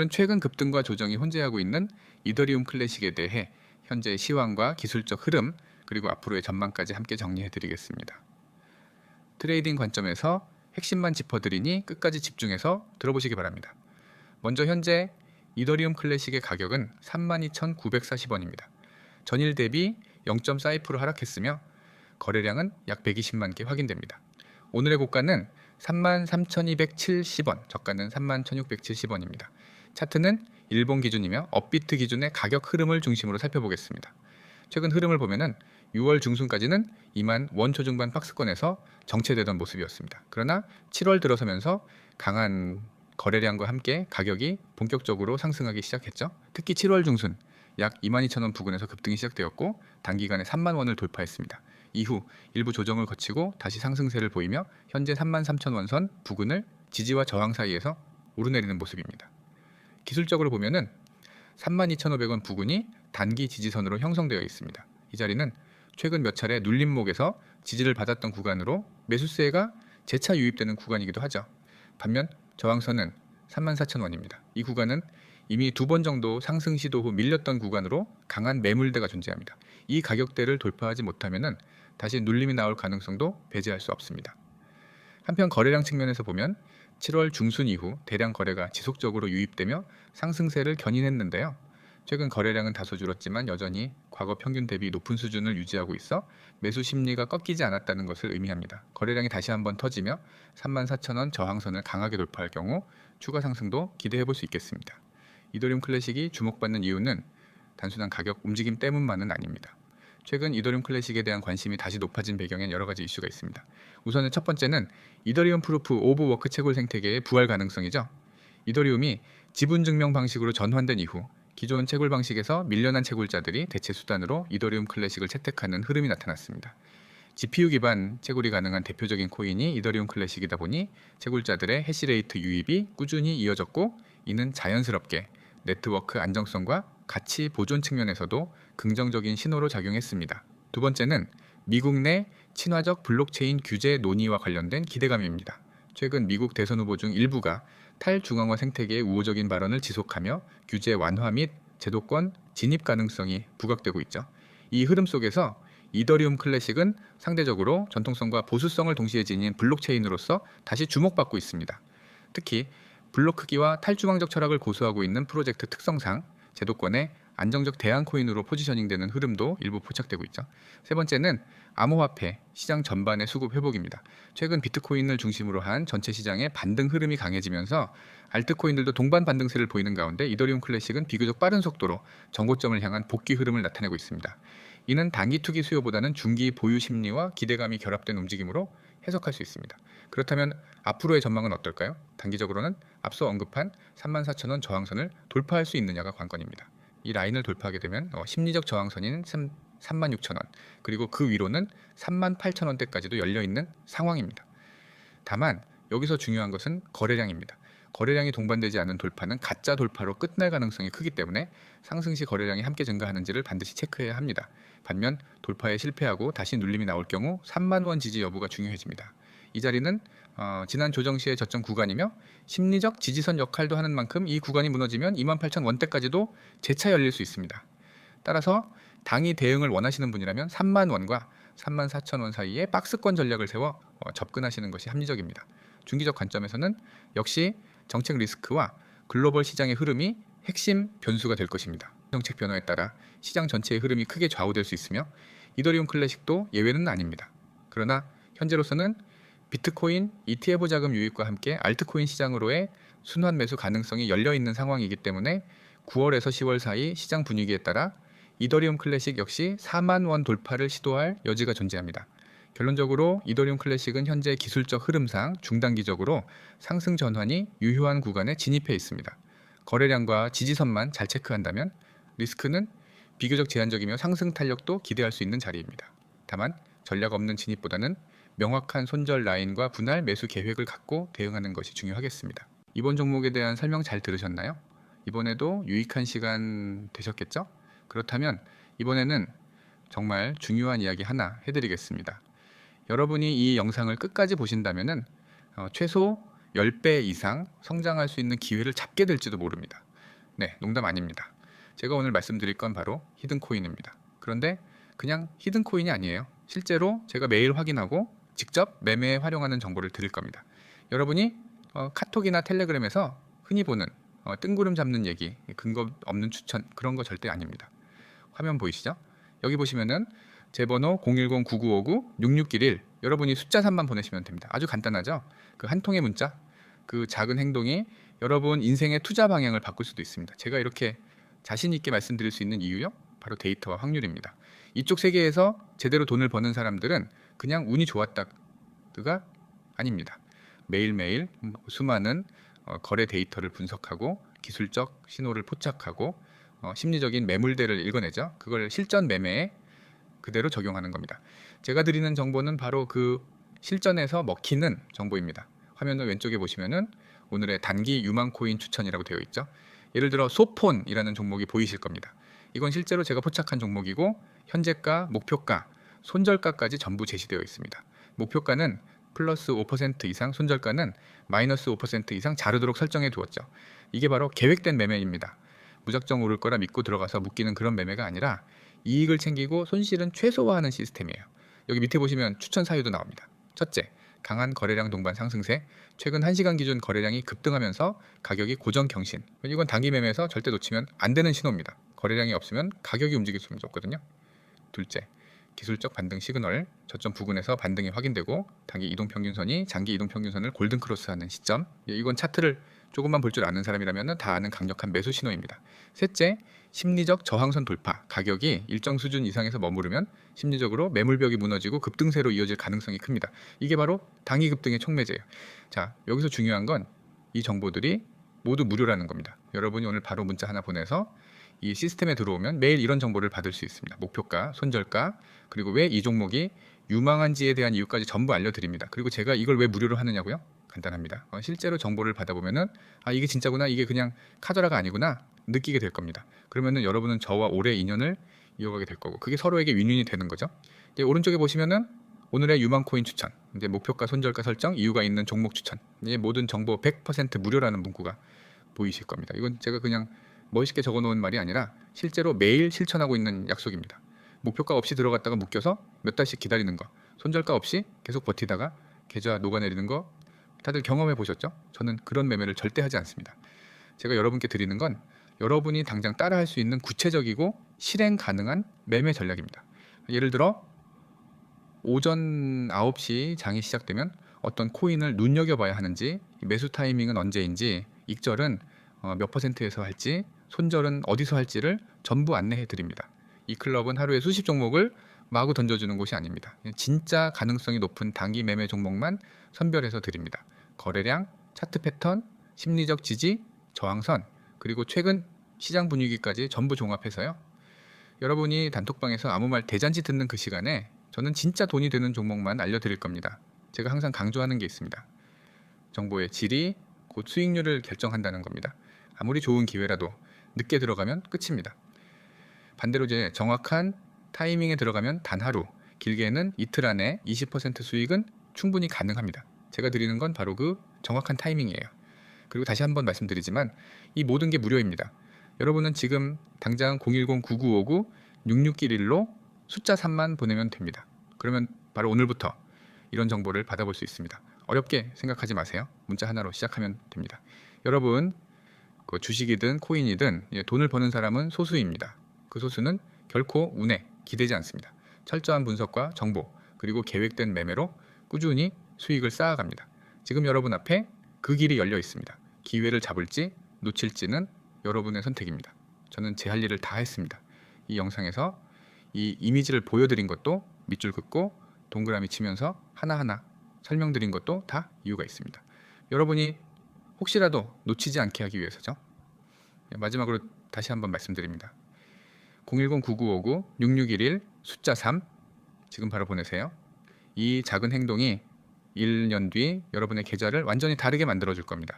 오늘은 최근 급등과 조정이 혼재하고 있는 이더리움 클래식에 대해 현재의 시황과 기술적 흐름, 그리고 앞으로의 전망까지 함께 정리해 드리겠습니다. 트레이딩 관점에서 핵심만 짚어드리니 끝까지 집중해서 들어보시기 바랍니다. 먼저 현재 이더리움 클래식의 가격은 32,940원입니다. 전일 대비 0.42% 하락했으며 거래량은 약 120만 개 확인됩니다. 오늘의 고가는 33,270원, 저가는 31,670원입니다. 차트는 일본 기준이며 업비트 기준의 가격 흐름을 중심으로 살펴보겠습니다. 최근 흐름을 보면은 6월 중순까지는 2만 원 초중반 박스권에서 정체되던 모습이었습니다. 그러나 7월 들어서면서 강한 거래량과 함께 가격이 본격적으로 상승하기 시작했죠. 특히 7월 중순 약 22,000원 부근에서 급등이 시작되었고 단기간에 3만 원을 돌파했습니다. 이후 일부 조정을 거치고 다시 상승세를 보이며 현재 33,000원 선 부근을 지지와 저항 사이에서 오르내리는 모습입니다. 기술적으로 보면은 32,500원 부근이 단기 지지선으로 형성되어 있습니다. 이 자리는 최근 몇 차례 눌림목에서 지지를 받았던 구간으로 매수세가 재차 유입되는 구간이기도 하죠. 반면 저항선은 34,000원입니다. 이 구간은 이미 2번 정도 상승 시도 후 밀렸던 구간으로 강한 매물대가 존재합니다. 이 가격대를 돌파하지 못하면 다시 눌림이 나올 가능성도 배제할 수 없습니다. 한편 거래량 측면에서 보면 7월 중순 이후 대량 거래가 지속적으로 유입되며 상승세를 견인했는데요. 최근 거래량은 다소 줄었지만 여전히 과거 평균 대비 높은 수준을 유지하고 있어 매수 심리가 꺾이지 않았다는 것을 의미합니다. 거래량이 다시 한번 터지며 34,000원 저항선을 강하게 돌파할 경우 추가 상승도 기대해 볼 수 있겠습니다. 이더리움 클래식이 주목받는 이유는 단순한 가격 움직임 때문만은 아닙니다. 최근 이더리움 클래식에 대한 관심이 다시 높아진 배경엔 여러 가지 이슈가 있습니다. 우선은 첫 번째는 이더리움 프루프 오브 워크 채굴 생태계의 부활 가능성이죠. 이더리움이 지분 증명 방식으로 전환된 이후 기존 채굴 방식에서 밀려난 채굴자들이 대체 수단으로 이더리움 클래식을 채택하는 흐름이 나타났습니다. GPU 기반 채굴이 가능한 대표적인 코인이 이더리움 클래식이다 보니 채굴자들의 해시레이트 유입이 꾸준히 이어졌고 이는 자연스럽게 네트워크 안정성과 가치 보존 측면에서도 긍정적인 신호로 작용했습니다. 두 번째는 미국 내 친화적 블록체인 규제 논의와 관련된 기대감입니다. 최근 미국 대선 후보 중 일부가 탈중앙화 생태계의 우호적인 발언을 지속하며 규제 완화 및 제도권 진입 가능성이 부각되고 있죠. 이 흐름 속에서 이더리움 클래식은 상대적으로 전통성과 보수성을 동시에 지닌 블록체인으로서 다시 주목받고 있습니다. 특히 블록 크기와 탈중앙적 철학을 고수하고 있는 프로젝트 특성상 제도권의 안정적 대안 코인으로 포지셔닝되는 흐름도 일부 포착되고 있죠. 세 번째는 암호화폐 시장 전반의 수급 회복입니다. 최근 비트코인을 중심으로 한 전체 시장의 반등 흐름이 강해지면서 알트코인들도 동반 반등세를 보이는 가운데 이더리움 클래식은 비교적 빠른 속도로 정고점을 향한 복귀 흐름을 나타내고 있습니다. 이는 단기 투기 수요보다는 중기 보유 심리와 기대감이 결합된 움직임으로 해석할 수 있습니다. 그렇다면 앞으로의 전망은 어떨까요? 단기적으로는 앞서 언급한 34,000원 저항선을 돌파할 수 있느냐가 관건입니다. 이 라인을 돌파하게 되면 심리적 저항선인 36,000원 그리고 그 위로는 38,000원대까지도 열려있는 상황입니다. 다만 여기서 중요한 것은 거래량입니다. 거래량이 동반되지 않은 돌파는 가짜 돌파로 끝날 가능성이 크기 때문에 상승 시 거래량이 함께 증가하는지를 반드시 체크해야 합니다. 반면 돌파에 실패하고 다시 눌림이 나올 경우 3만 원 지지 여부가 중요해집니다. 이 자리는 지난 조정 시의 저점 구간이며 심리적 지지선 역할도 하는 만큼 이 구간이 무너지면 28,000원대까지도 재차 열릴 수 있습니다. 따라서 당이 대응을 원하시는 분이라면 3만 원과 34,000원 사이에 박스권 전략을 세워 접근하시는 것이 합리적입니다. 중기적 관점에서는 역시 정책 리스크와 글로벌 시장의 흐름이 핵심 변수가 될 것입니다. 정책 변화에 따라 시장 전체의 흐름이 크게 좌우될 수 있으며 이더리움 클래식도 예외는 아닙니다. 그러나 현재로서는 비트코인 ETF 자금 유입과 함께 알트코인 시장으로의 순환 매수 가능성이 열려있는 상황이기 때문에 9월에서 10월 사이 시장 분위기에 따라 이더리움 클래식 역시 4만 원 돌파를 시도할 여지가 존재합니다. 결론적으로 이더리움 클래식은 현재 기술적 흐름상 중단기적으로 상승 전환이 유효한 구간에 진입해 있습니다. 거래량과 지지선만 잘 체크한다면 리스크는 비교적 제한적이며 상승 탄력도 기대할 수 있는 자리입니다. 다만 전략 없는 진입보다는 명확한 손절 라인과 분할 매수 계획을 갖고 대응하는 것이 중요하겠습니다. 이번 종목에 대한 설명 잘 들으셨나요? 이번에도 유익한 시간 되셨겠죠? 그렇다면 이번에는 정말 중요한 이야기 하나 해드리겠습니다. 여러분이 이 영상을 끝까지 보신다면 최소 10배 이상 성장할 수 있는 기회를 잡게 될지도 모릅니다. 네, 농담 아닙니다. 제가 오늘 말씀드릴 건 바로 히든 코인입니다. 그런데 그냥 히든 코인이 아니에요. 실제로 제가 매일 확인하고 직접 매매에 활용하는 정보를 드릴 겁니다. 여러분이 카톡이나 텔레그램에서 흔히 보는 뜬구름 잡는 얘기, 근거 없는 추천 그런 거 절대 아닙니다. 화면 보이시죠? 여기 보시면은 제 번호 010-9959-6611 여러분이 숫자 3만 보내시면 됩니다. 아주 간단하죠? 그 한 통의 문자, 그 작은 행동이 여러분 인생의 투자 방향을 바꿀 수도 있습니다. 제가 이렇게 자신 있게 말씀드릴 수 있는 이유요? 바로 데이터와 확률입니다. 이쪽 세계에서 제대로 돈을 버는 사람들은 그냥 운이 좋았다가 아닙니다. 매일매일 수많은 거래 데이터를 분석하고 기술적 신호를 포착하고 심리적인 매물대를 읽어내죠. 그걸 실전 매매에 그대로 적용하는 겁니다. 제가 드리는 정보는 바로 그 실전에서 먹히는 정보입니다. 화면을 왼쪽에 보시면은 오늘의 단기 유망 코인 추천이라고 되어 있죠. 예를 들어 소폰이라는 종목이 보이실 겁니다. 이건 실제로 제가 포착한 종목이고 현재가, 목표가, 손절가까지 전부 제시되어 있습니다. 목표가는 플러스 5% 이상, 손절가는 마이너스 5% 이상 자르도록 설정해 두었죠. 이게 바로 계획된 매매입니다. 무작정 오를 거라 믿고 들어가서 묶이는 그런 매매가 아니라 이익을 챙기고 손실은 최소화하는 시스템이에요. 여기 밑에 보시면 추천 사유도 나옵니다. 첫째, 강한 거래량 동반 상승세, 최근 1시간 기준 거래량이 급등하면서 가격이 고정 경신. 이건 단기 매매에서 절대 놓치면 안 되는 신호입니다. 거래량이 없으면 가격이 움직일 수밖에 없거든요. 둘째, 기술적 반등 시그널, 저점 부근에서 반등이 확인되고 단기 이동평균선이 장기 이동평균선을 골든크로스하는 시점. 이건 차트를 조금만 볼 줄 아는 사람이라면 다 아는 강력한 매수 신호입니다. 셋째, 심리적 저항선 돌파. 가격이 일정 수준 이상에서 머무르면 심리적으로 매물벽이 무너지고 급등세로 이어질 가능성이 큽니다. 이게 바로 단기 급등의 촉매제예요. 자, 여기서 중요한 건 이 정보들이 모두 무료라는 겁니다. 여러분이 오늘 바로 문자 하나 보내서 이 시스템에 들어오면 매일 이런 정보를 받을 수 있습니다. 목표가, 손절가, 그리고 왜 이 종목이 유망한지에 대한 이유까지 전부 알려드립니다. 그리고 제가 이걸 왜 무료로 하느냐고요? 간단합니다. 실제로 정보를 받아보면은 이게 진짜구나, 이게 그냥 카더라가 아니구나 느끼게 될 겁니다. 그러면은 여러분은 저와 오래 인연을 이어가게 될 거고 그게 서로에게 윈윈이 되는 거죠. 이제 오른쪽에 보시면은 오늘의 유망 코인 추천, 이제 목표가, 손절가 설정, 이유가 있는 종목 추천, 이제 모든 정보 100% 무료라는 문구가 보이실 겁니다. 이건 제가 그냥 멋있게 적어놓은 말이 아니라 실제로 매일 실천하고 있는 약속입니다. 목표가 없이 들어갔다가 묶여서 몇 달씩 기다리는 거, 손절가 없이 계속 버티다가 계좌 녹아내리는 거 다들 경험해 보셨죠? 저는 그런 매매를 절대 하지 않습니다. 제가 여러분께 드리는 건 여러분이 당장 따라할 수 있는 구체적이고 실행 가능한 매매 전략입니다. 예를 들어 오전 9시 장이 시작되면 어떤 코인을 눈여겨봐야 하는지, 매수 타이밍은 언제인지, 익절은 몇 %에서 할지, 손절은 어디서 할지를 전부 안내해 드립니다. 이 클럽은 하루에 수십 종목을 마구 던져주는 곳이 아닙니다. 진짜 가능성이 높은 단기 매매 종목만 선별해서 드립니다. 거래량, 차트 패턴, 심리적 지지, 저항선, 그리고 최근 시장 분위기까지 전부 종합해서요. 여러분이 단톡방에서 아무 말 대잔치 듣는 그 시간에 저는 진짜 돈이 되는 종목만 알려드릴 겁니다. 제가 항상 강조하는 게 있습니다. 정보의 질이 곧 수익률을 결정한다는 겁니다. 아무리 좋은 기회라도 늦게 들어가면 끝입니다. 반대로 이제 정확한 타이밍에 들어가면 단 하루, 길게는 이틀 안에 20% 수익은 충분히 가능합니다. 제가 드리는 건 바로 그 정확한 타이밍이에요. 그리고 다시 한번 말씀드리지만 이 모든 게 무료입니다. 여러분은 지금 당장 010-9959-6611로 숫자 3만 보내면 됩니다. 그러면 바로 오늘부터 이런 정보를 받아볼 수 있습니다. 어렵게 생각하지 마세요. 문자 하나로 시작하면 됩니다. 여러분, 그 주식이든 코인이든 돈을 버는 사람은 소수입니다. 그 소수는 결코 운에 기대지 않습니다. 철저한 분석과 정보, 그리고 계획된 매매로 꾸준히 수익을 쌓아갑니다. 지금 여러분 앞에 그 길이 열려 있습니다. 기회를 잡을지 놓칠지는 여러분의 선택입니다. 저는 제 할 일을 다 했습니다. 이 영상에서 이 이미지를 보여드린 것도 밑줄 긋고 동그라미 치면서 하나하나 설명드린 것도 다 이유가 있습니다. 여러분이 혹시라도 놓치지 않게 하기 위해서죠. 마지막으로 다시 한번 말씀드립니다. 010-9959-6611 숫자 3 지금 바로 보내세요. 이 작은 행동이 1년 뒤 여러분의 계좌를 완전히 다르게 만들어 줄 겁니다.